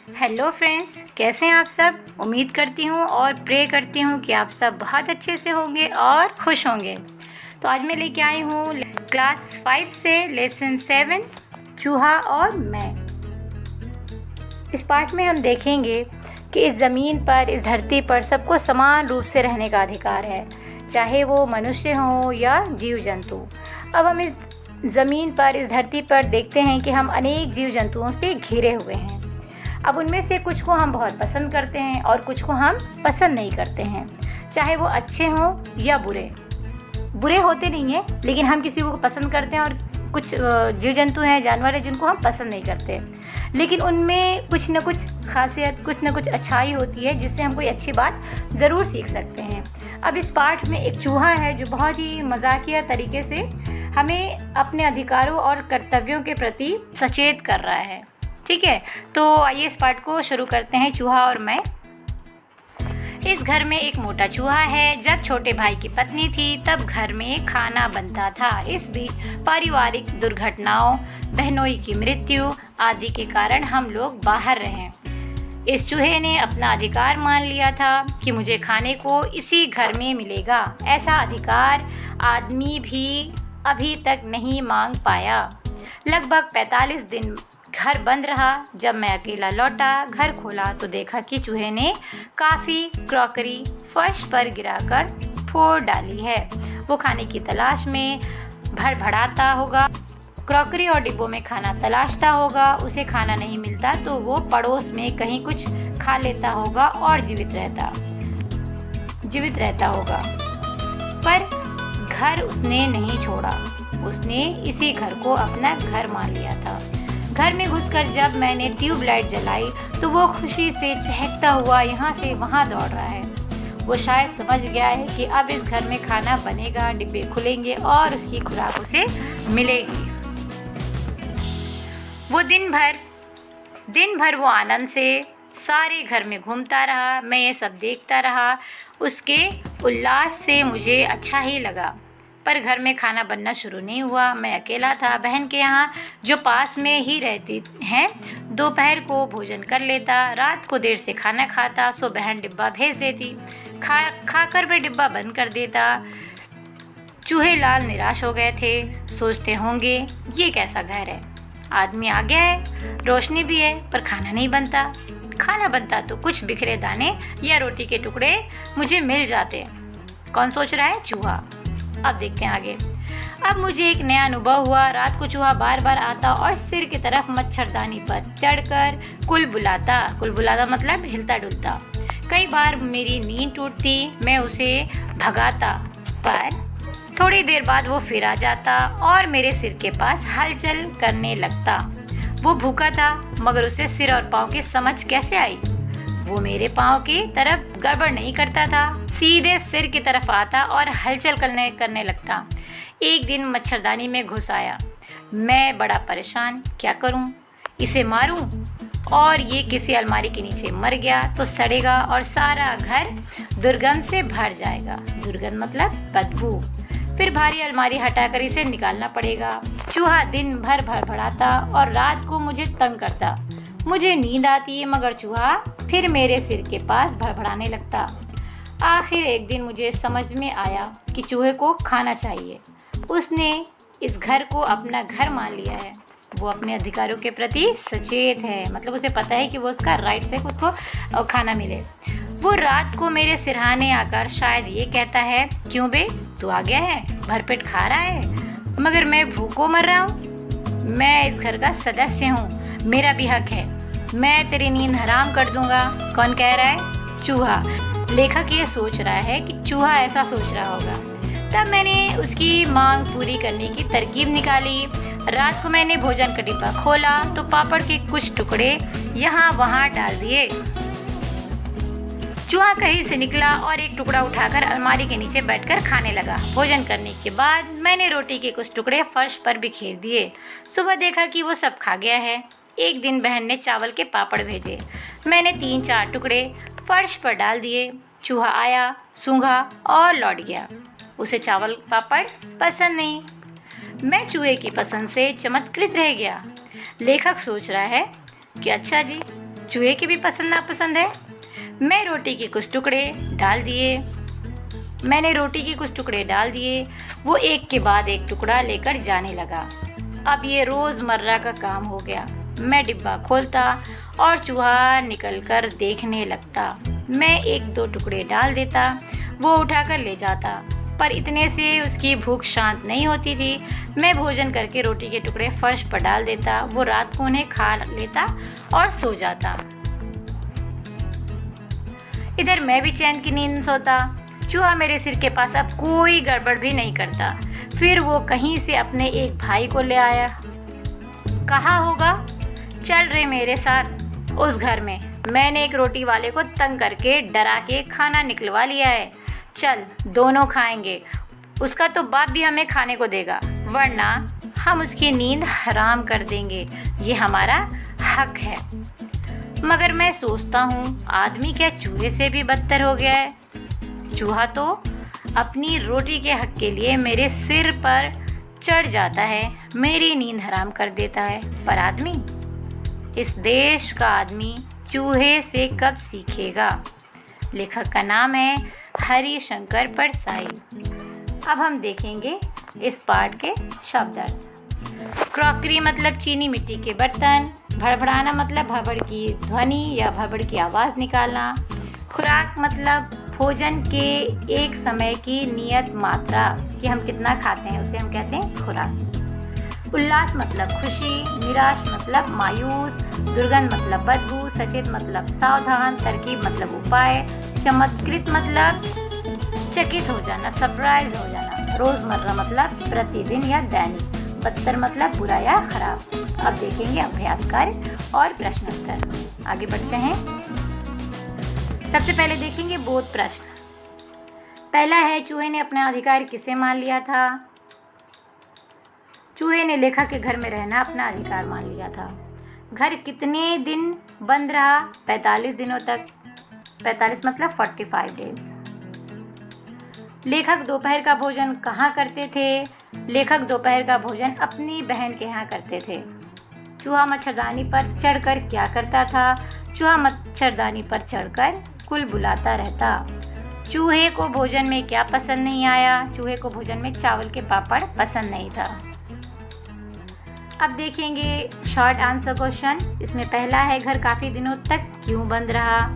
Hello friends, कैसे हैं आप सब। उम्मीद करती हूँ और प्रे करती हूँ कि आप सब बहुत अच्छे से होंगे और खुश होंगे। तो आज मैं लेके आई हूँ क्लास 5 से लेसन 7 चूहा और मैं। इस पार्ट में हम देखेंगे कि इस ज़मीन पर, इस धरती पर सबको समान रूप से रहने का अधिकार है, चाहे वो मनुष्य हो या जीव जंतु। अब हम इस ज़मीन पर, इस धरती पर देखते हैं कि हम अनेक जीव जंतुओं से घिरे हुए हैं। अब उनमें से कुछ को हम बहुत पसंद करते हैं और कुछ को हम पसंद नहीं करते हैं, चाहे वो अच्छे हों या बुरे होते नहीं हैं, लेकिन हम किसी को पसंद करते हैं और कुछ जीव जंतु हैं, जानवर हैं जिनको हम पसंद नहीं करते, लेकिन उनमें कुछ न कुछ खासियत, कुछ न कुछ अच्छाई होती है जिससे हम कोई अच्छी बात ज़रूर सीख सकते हैं। अब इस पाठ में एक चूहा है जो बहुत ही मजाकिया तरीके से हमें अपने अधिकारों और कर्तव्यों के प्रति सचेत कर रहा है। ठीक है, तो आइए इस पाठ को शुरू करते हैं। चूहा और मैं। इस घर में एक मोटा चूहा है। जब छोटे भाई की पत्नी थी तब घर में खाना बनता था। इस बीच पारिवारिक दुर्घटनाओं, बहनोई की मृत्यु आदि के कारण हम लोग बाहर रहे। इस चूहे ने अपना अधिकार मान लिया था कि मुझे खाने को इसी घर में मिलेगा। ऐसा अधिकार आदमी भी अभी तक नहीं मांग पाया। लगभग 45 दिन घर बंद रहा। जब मैं अकेला लौटा, घर खोला तो देखा कि चूहे ने काफ़ी क्रॉकरी फर्श पर गिराकर फोड़ डाली है। वो खाने की तलाश में भड़बड़ाता होगा, क्रॉकरी और डिब्बों में खाना तलाशता होगा। उसे खाना नहीं मिलता तो वो पड़ोस में कहीं कुछ खा लेता होगा और जीवित रहता होगा। पर घर उसने नहीं छोड़ा। उसने इसी घर को अपना घर मान लिया था। घर में घुसकर जब मैंने ट्यूबलाइट जलाई तो वो खुशी से चहकता हुआ यहाँ से वहाँ दौड़ रहा है। वो शायद समझ गया है कि अब इस घर में खाना बनेगा, डिब्बे खुलेंगे और उसकी खुराक उसे मिलेगी। वो दिन भर वो आनंद से सारे घर में घूमता रहा। मैं ये सब देखता रहा। उसके उल्लास से मुझे अच्छा ही लगा। पर घर में खाना बनना शुरू नहीं हुआ। मैं अकेला था। बहन के यहाँ, जो पास में ही रहती हैं, दोपहर को भोजन कर लेता, रात को देर से खाना खाता, सो बहन डिब्बा भेज देती। खाकर वह डिब्बा बंद कर देता। चूहे लाल निराश हो गए थे। सोचते होंगे ये कैसा घर है, आदमी आ गया है, रोशनी भी है, पर खाना नहीं बनता। खाना बनता तो कुछ बिखरे दाने या रोटी के टुकड़े मुझे मिल जाते। कौन सोच रहा है? चूहा। अब देखते हैं आगे। अब मुझे एक नया अनुभव हुआ। रात को चूहा बार बार आता और सिर की तरफ मच्छरदानी पर चढ़कर कुलबुलाता मतलब हिलता डुलता। कई बार मेरी नींद टूटती। मैं उसे भगाता, पर थोड़ी देर बाद वो फिर आ जाता और मेरे सिर के पास हलचल करने लगता। वो भूखा था, मगर उसे सिर और पाँव की समझ कैसे आई? वो मेरे पाँव की तरफ गड़बड़ नहीं करता था, सीधे सिर की तरफ आता और हलचल करने लगता। एक दिन मच्छरदानी में घुस आया। मैं बड़ा परेशान, क्या करूं? इसे मारूं और ये किसी अलमारी के नीचे मर गया तो सड़ेगा और सारा घर दुर्गंध से भर जाएगा। दुर्गंध मतलब बदबू। फिर भारी अलमारी हटाकर इसे निकालना पड़ेगा। चूहा दिन भर भड़बड़ाता और रात को मुझे तंग करता। मुझे नींद आती है, मगर चूहा फिर मेरे सिर के पास भड़बड़ाने लगता। आखिर एक दिन मुझे समझ में आया कि चूहे को खाना चाहिए। उसने इस घर को अपना घर मान लिया है। वो अपने अधिकारों के प्रति सचेत है, मतलब उसे पता है कि वो उसका राइट से उसको खाना मिले। वो रात को मेरे सिरहाने आकर शायद ये कहता है, क्यों बे, तू आ गया है, भरपेट खा रहा है, मगर मैं भूखों मर रहा हूँ। मैं इस घर का सदस्य हूँ, मेरा भी हक है। मैं तेरी नींद हराम कर दूंगा। कौन कह रहा है? चूहा। लेखक ये सोच रहा है कि चूहा ऐसा सोच रहा होगा। तब मैंने उसकी मांग पूरी करने की तरकीब निकाली। रात को मैंने भोजन का डिब्बा खोला तो पापड़ के कुछ टुकड़े यहाँ वहाँ डाल दिए। चूहा कहीं से निकला और एक टुकड़ा उठाकर अलमारी के नीचे बैठकर खाने लगा। भोजन करने के बाद मैंने रोटी के कुछ टुकड़े फर्श पर बिखेर दिए। सुबह देखा कि वो सब खा गया है। एक दिन बहन ने चावल के पापड़ भेजे। मैंने 3-4 टुकड़े फर्श पर डाल दिए। चूहा आया, सूंघा और लौट गया। उसे चावल पापड़ पसंद नहीं। मैं चूहे की पसंद से चमत्कृत रह गया। लेखक सोच रहा है कि अच्छा जी, चूहे की भी पसंद नापसंद है। मैंने रोटी के कुछ टुकड़े डाल दिए। वो एक के बाद एक टुकड़ा लेकर जाने लगा। अब ये रोज़मर्रा का काम हो गया। मैं डिब्बा खोलता और चूहा निकलकर देखने लगता। मैं एक दो टुकड़े डाल देता, वो उठाकर ले जाता, पर इतने से उसकी भूख शांत नहीं होती थी। मैं भोजन करके रोटी के टुकड़े फर्श पर डाल देता, वो रात को उन्हें खा लेता और सो जाता। इधर मैं भी चैन की नींद सोता। चूहा मेरे सिर के पास अब कोई गड़बड़ भी नहीं करता। फिर वो कहीं से अपने एक भाई को ले आया। कहा होगा, चल रे मेरे साथ उस घर में, मैंने एक रोटी वाले को तंग करके डरा के खाना निकलवा लिया है। चल दोनों खाएंगे, उसका तो बाप भी हमें खाने को देगा, वरना हम उसकी नींद हराम कर देंगे। ये हमारा हक है। मगर मैं सोचता हूँ, आदमी क्या चूहे से भी बदतर हो गया है? चूहा तो अपनी रोटी के हक के लिए मेरे सिर पर चढ़ जाता है, मेरी नींद हराम कर देता है। पर आदमी, इस देश का आदमी चूहे से कब सीखेगा? लेखक का नाम है हरिशंकर परसाई। अब हम देखेंगे इस पाठ के शब्दार्थ। क्रॉकरी मतलब चीनी मिट्टी के बर्तन। भड़बड़ाना मतलब भड़बड़ की ध्वनि या भड़बड़ की आवाज़ निकालना। खुराक मतलब भोजन के एक समय की नियत मात्रा कि हम कितना खाते हैं, उसे हम कहते हैं खुराक। उल्लास मतलब खुशी। निराश मतलब मायूस। दुर्गंध मतलब बदबू। सचेत मतलब सावधान। तरकीब मतलब उपाय। चमत्कृत मतलब चकित हो जाना, सरप्राइज हो जाना। रोज़मर्रा मतलब प्रतिदिन या दैनिक। बदतर मतलब बुरा या खराब। अब देखेंगे अभ्यास कार्य और प्रश्नोत्तर। आगे बढ़ते हैं। सबसे पहले देखेंगे बोध प्रश्न। पहला है, चूहे ने अपना अधिकार किसे मान लिया था? चूहे ने लेखक के घर में रहना अपना अधिकार मान लिया था। घर कितने दिन बंद रहा? 45 दिनों तक। 45 मतलब 45 डेज। लेखक दोपहर का भोजन कहाँ करते थे? लेखक दोपहर का भोजन अपनी बहन के यहाँ करते थे। चूहा मच्छरदानी पर चढ़कर क्या करता था? चूहा मच्छरदानी पर चढ़कर कुल बुलाता रहता। चूहे को भोजन में क्या पसंद नहीं आया? चूहे को भोजन में चावल के पापड़ पसंद नहीं था। अब देखेंगे शॉर्ट आंसर क्वेश्चन। इसमें पहला है, घर काफ़ी दिनों तक क्यों बंद रहा?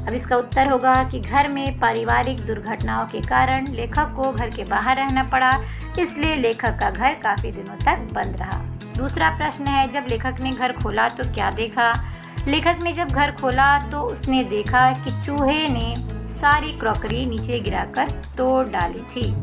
अब इसका उत्तर होगा कि घर में पारिवारिक दुर्घटनाओं के कारण लेखक को घर के बाहर रहना पड़ा, इसलिए लेखक का घर काफ़ी दिनों तक बंद रहा। दूसरा प्रश्न है, जब लेखक ने घर खोला तो क्या देखा? लेखक ने जब घर खोला तो उसने देखा कि चूहे ने सारी क्रॉकरी नीचे गिराकर तोड़ डाली थी।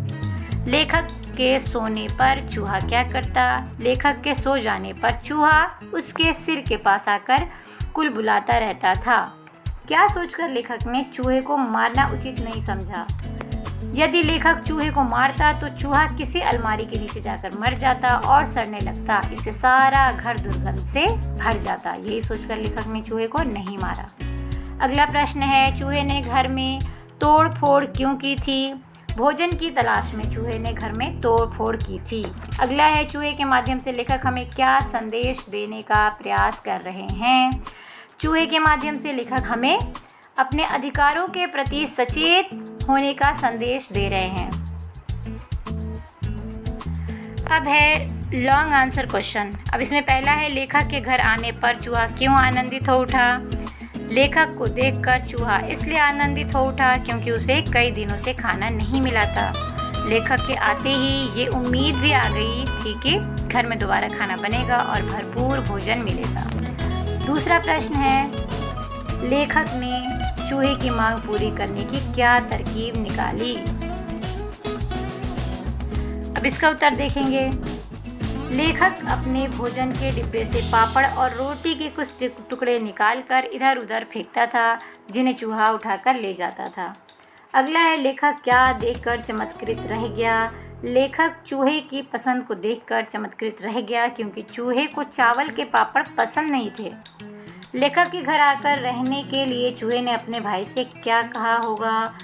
लेखक के सोने पर चूहा क्या करता? लेखक के सो जाने पर चूहा उसके सिर के पास आकर कुल बुलाता रहता था। क्या सोचकर लेखक ने चूहे को मारना उचित नहीं समझा? यदि लेखक चूहे को मारता तो चूहा किसी अलमारी के नीचे जाकर मर जाता और सड़ने लगता। इससे सारा घर दुर्गंध से भर जाता। यही सोचकर लेखक ने चूहे को नहीं मारा। अगला प्रश्न है, चूहे ने घर में तोड़ फोड़ क्यों की थी? भोजन की तलाश में चूहे ने घर में तोड़ फोड़ की थी। अगला है, चूहे के माध्यम से लेखक हमें क्या संदेश देने का प्रयास कर रहे हैं? चूहे के माध्यम से लेखक हमें अपने अधिकारों के प्रति सचेत होने का संदेश दे रहे हैं। अब है लॉन्ग आंसर क्वेश्चन। अब इसमें पहला है, लेखक के घर आने पर चूहा क्यों आनंदित हो उठा? लेखक को देखकर चूहा इसलिए आनंदित हो उठा क्योंकि उसे कई दिनों से खाना नहीं मिला था। लेखक के आते ही ये उम्मीद भी आ गई थी कि घर में दोबारा खाना बनेगा और भरपूर भोजन मिलेगा। दूसरा प्रश्न है, लेखक ने चूहे की मांग पूरी करने की क्या तरकीब निकाली? अब इसका उत्तर देखेंगे। लेखक अपने भोजन के डिब्बे से पापड़ और रोटी के कुछ टुकड़े निकालकर इधर उधर फेंकता था, जिन्हें चूहा उठाकर ले जाता था। अगला है, लेखक क्या देखकर चमत्कृत रह गया? लेखक चूहे की पसंद को देखकर चमत्कृत रह गया क्योंकि चूहे को चावल के पापड़ पसंद नहीं थे। लेखक के घर आकर रहने के लिए चूहे ने अपने भाई से क्या कहा होगा?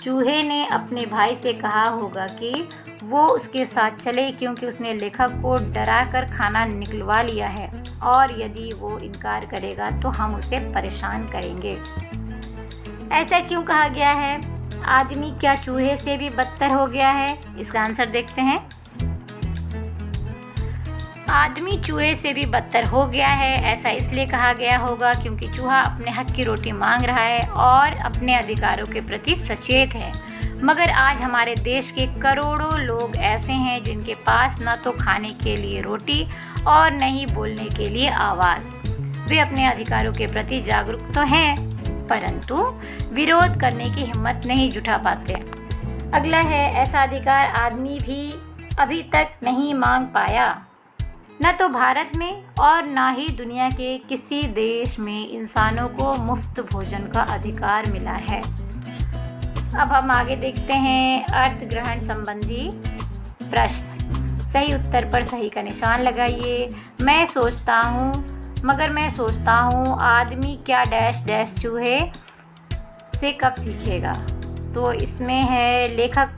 चूहे ने अपने भाई से कहा होगा कि वो उसके साथ चले, क्योंकि उसने लेखक को डराकर खाना निकलवा लिया है और यदि वो इनकार करेगा तो हम उसे परेशान करेंगे। ऐसा क्यों कहा गया है? आदमी क्या चूहे से भी बदतर हो गया है? इसका आंसर देखते हैं। आदमी चूहे से भी बदतर हो गया है, ऐसा इसलिए कहा गया होगा क्योंकि चूहा अपने हक की रोटी मांग रहा है और अपने अधिकारों के प्रति सचेत है। मगर आज हमारे देश के करोड़ों लोग ऐसे हैं जिनके पास न तो खाने के लिए रोटी और न ही बोलने के लिए आवाज़। वे अपने अधिकारों के प्रति जागरूक तो हैं, परंतु विरोध करने की हिम्मत नहीं जुटा पाते। अगला है, ऐसा अधिकार आदमी भी अभी तक नहीं मांग पाया। न तो भारत में और ना ही दुनिया के किसी देश में इंसानों को मुफ्त भोजन का अधिकार मिला है। अब हम आगे देखते हैं अर्थ ग्रहण संबंधी प्रश्न। सही उत्तर पर सही का निशान लगाइए। मैं सोचता हूँ आदमी क्या डैश डैश चूहे से कब सीखेगा। तो इसमें है लेखक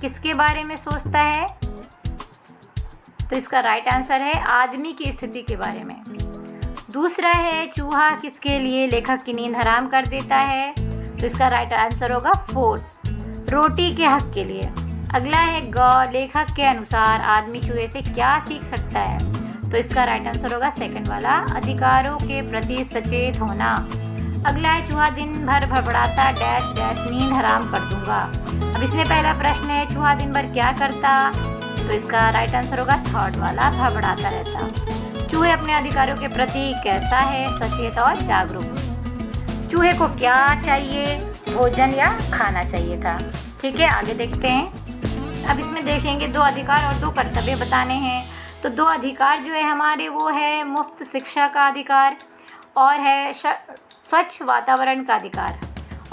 किसके बारे में सोचता है, तो इसका राइट आंसर है आदमी की स्थिति के बारे में। दूसरा है चूहा किसके लिए लेखक की नींद हराम कर देता है, तो इसका राइट आंसर होगा फोर्थ, रोटी के हक के लिए। अगला है लेखक के अनुसार आदमी चूहे से क्या सीख सकता है, तो इसका राइट आंसर होगा सेकंड वाला, अधिकारों के प्रति सचेत होना। अगला है चूहा दिन भर भड़बड़ाता डैश डैश नींद हराम कर दूंगा। अब इसमें पहला प्रश्न है चूहा दिन भर क्या करता, तो इसका राइट आंसर होगा थर्ड वाला, भड़बड़ाता रहता। चूहे अपने अधिकारों के प्रति कैसा है, सचेत और जागरूक। चूहे को क्या चाहिए, भोजन या खाना चाहिए था। ठीक है, आगे देखते हैं। अब इसमें देखेंगे 2 अधिकार और 2 कर्तव्य बताने हैं। तो 2 अधिकार जो है हमारे वो है मुफ्त शिक्षा का अधिकार और है स्वच्छ वातावरण का अधिकार।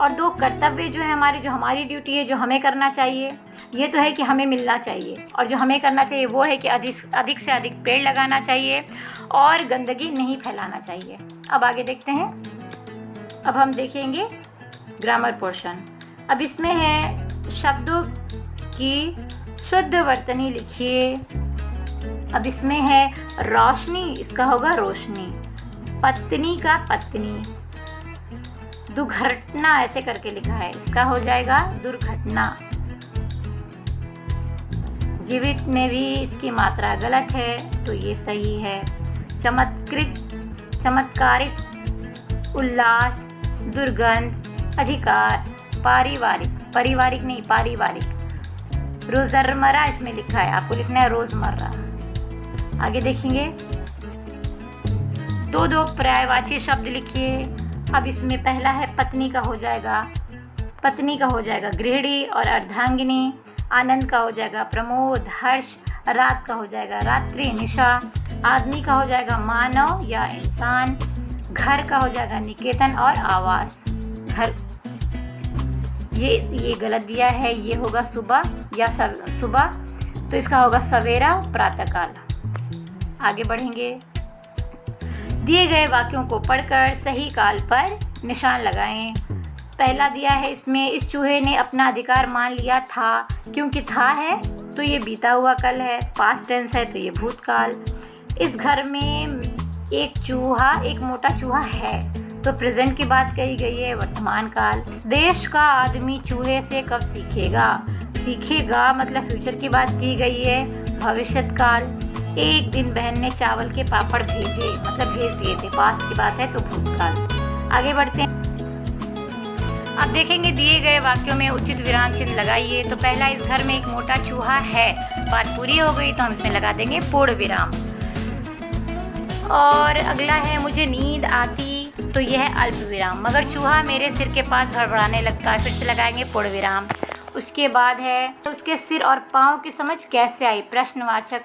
और 2 कर्तव्य जो है हमारे, जो हमारी ड्यूटी है, जो हमें करना चाहिए, ये तो है कि हमें मिलना चाहिए, और जो हमें करना चाहिए वो है कि अधिक से अधिक पेड़ लगाना चाहिए और गंदगी नहीं फैलाना चाहिए। अब आगे देखते हैं। अब हम देखेंगे ग्रामर पोर्शन। अब इसमें है शब्दों की शुद्ध वर्तनी लिखिए। अब इसमें है रोशनी, इसका होगा रोशनी। पत्नी का पत्नी। दुर्घटना ऐसे करके लिखा है, इसका हो जाएगा दुर्घटना। जीवित में भी इसकी मात्रा गलत है, तो ये सही है। चमत्कारिक, उल्लास, दुर्गंध, अधिकार, पारिवारिक नहीं पारिवारिक। रोज़मर्रा इसमें लिखा है, आपको लिखना है रोज़मर्रा। आगे देखेंगे 2 पर्यायवाची शब्द लिखिए। अब इसमें पहला है पत्नी का हो जाएगा गृहिणी और अर्धांगिनी। आनंद का हो जाएगा प्रमोद, हर्ष। रात का हो जाएगा रात्रि, निशा। आदमी का हो जाएगा मानव या इंसान। घर का हो जाएगा निकेतन और आवास। घर, ये गलत दिया है, ये होगा सुबह या सुबह, तो इसका होगा सवेरा, प्रातःकाल। आगे बढ़ेंगे। दिए गए वाक्यों को पढ़कर सही काल पर निशान लगाएं। पहला दिया है इसमें, इस चूहे ने अपना अधिकार मान लिया था। क्योंकि था है तो ये बीता हुआ कल है, पास्ट टेंस है तो ये भूतकाल। इस घर में एक मोटा चूहा है, तो प्रेजेंट की बात कही गई है, वर्तमान काल। देश का आदमी चूहे से कब सीखेगा मतलब फ्यूचर की बात की गई है, भविष्यत काल। एक दिन बहन ने चावल के पापड़ भेजे मतलब भेज दिए थे, पास्ट की बात है तो भूतकाल। आगे बढ़ते हैं। अब देखेंगे दिए गए वाक्यों में उचित विराम चिन्ह लगाइए। तो पहला, इस घर में एक मोटा चूहा है, बात पूरी हो गई तो हम इसमें लगा देंगे पूर्ण विराम। और अगला है, मुझे नींद आती, तो यह है अल्प विराम। मगर चूहा मेरे सिर के पास भड़बड़ाने लगता है, फिर से लगाएंगे पूर्ण विराम। उसके बाद है, उसके सिर और पाँव की समझ कैसे आई, प्रश्नवाचक।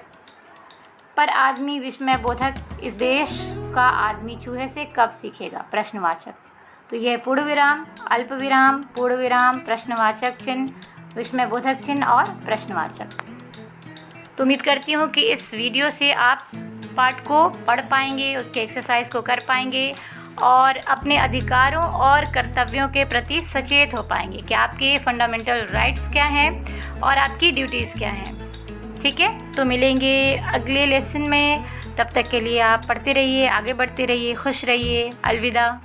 पर आदमी विस्मय बोधक, इस देश का आदमी चूहे से कब सीखेगा, प्रश्नवाचक। तो यह पूर्ण विराम, अल्प विराम, पूर्ण विराम, प्रश्नवाचक चिन्ह, विस्मय बोधक चिन्ह और प्रश्नवाचक। तो उम्मीद करती हूँ कि इस वीडियो से आप पाठ को पढ़ पाएंगे, उसके एक्सरसाइज को कर पाएंगे और अपने अधिकारों और कर्तव्यों के प्रति सचेत हो पाएंगे कि आपके फंडामेंटल राइट्स क्या हैं और आपकी ड्यूटीज़ क्या हैं। ठीक है, तो मिलेंगे अगले लेसन में। तब तक के लिए आप पढ़ते रहिए, आगे बढ़ते रहिए, खुश रहिए। अलविदा।